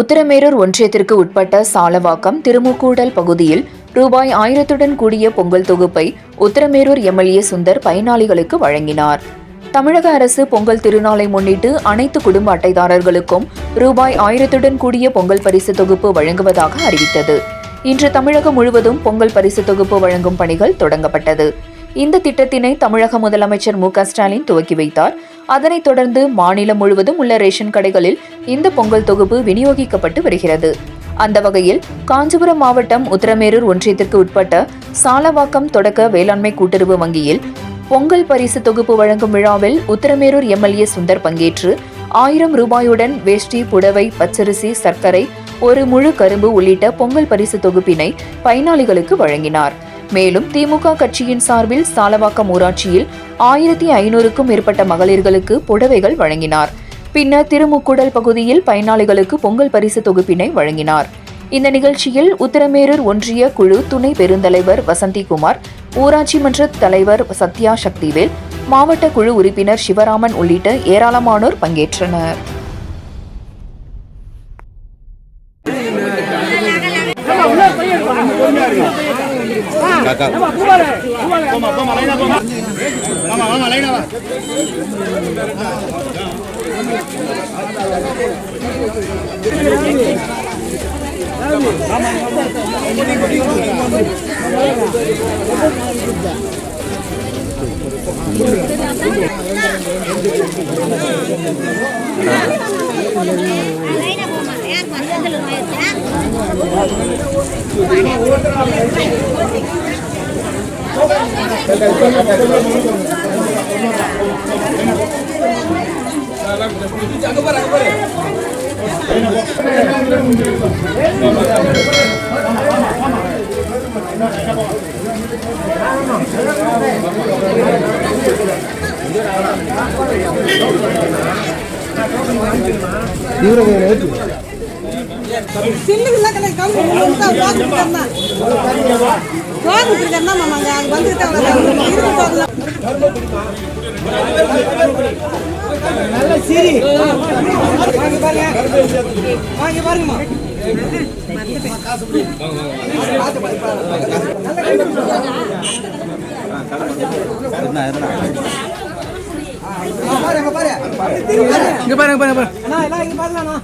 உத்திரமேரூர் ஒன்றியத்திற்கு உட்பட்ட சாலவாக்கம் திருமுக்கூடல் பகுதியில் ரூபாய் 1000 கூடிய பொங்கல் தொகுப்பை உத்திரமேரூர் எம்எல்ஏ சுந்தர் பயனாளிகளுக்கு வழங்கினார். தமிழக அரசு பொங்கல் திருநாளை முன்னிட்டு அனைத்து குடும்ப அட்டைதாரர்களுக்கும் ரூபாய் 1000 கூடிய பொங்கல் பரிசு தொகுப்பு வழங்குவதாக அறிவித்தது. இன்று தமிழகம் முழுவதும் பொங்கல் பரிசு தொகுப்பு வழங்கும் பணிகள் தொடங்கப்பட்டது. இந்த திட்டத்தினை தமிழக முதலமைச்சர் மு.க. ஸ்டாலின் துவக்கி வைத்தார். அதனைத் தொடர்ந்து மாநிலம் முழுவதும் உள்ள ரேஷன் கடைகளில் இந்த பொங்கல் தொகுப்பு விநியோகிக்கப்பட்டு வருகிறது. அந்த வகையில் காஞ்சிபுரம் மாவட்டம் உத்திரமேரூர் ஒன்றியத்திற்கு உட்பட்ட சாலவாக்கம் தொடக்க வேளாண்மை கூட்டுறவு வங்கியில் பொங்கல் பரிசு தொகுப்பு வழங்கும் விழாவில் உத்திரமேரூர் எம்எல்ஏ சுந்தர் பங்கேற்று 1000 ரூபாயுடன் வேஷ்டி, புடவை, பச்சரிசி, சர்க்கரை, ஒரு முழு கரும்பு உள்ளிட்ட பொங்கல் பரிசு தொகுப்பினை பயனாளிகளுக்கு வழங்கினார். மேலும் திமுக கட்சியின் சார்பில் சாலவாக்கம் ஊராட்சியில் 1500க்கும் மேற்பட்ட மகளிர்களுக்கு புடவைகள் வழங்கினார். பின்னர் திருமுக்கூடல் பகுதியில் பயனாளிகளுக்கு பொங்கல் பரிசு தொகுப்பினை வழங்கினார். இந்த நிகழ்ச்சியில் உத்திரமேரூர் ஒன்றிய குழு துணை பெருந்தலைவர் வசந்திகுமார், ஊராட்சி மன்ற தலைவர் சத்யா சக்திவேல், மாவட்ட குழு உறுப்பினர் சிவராமன் உள்ளிட்ட ஏராளமானோர் பங்கேற்றனர். பாருங்க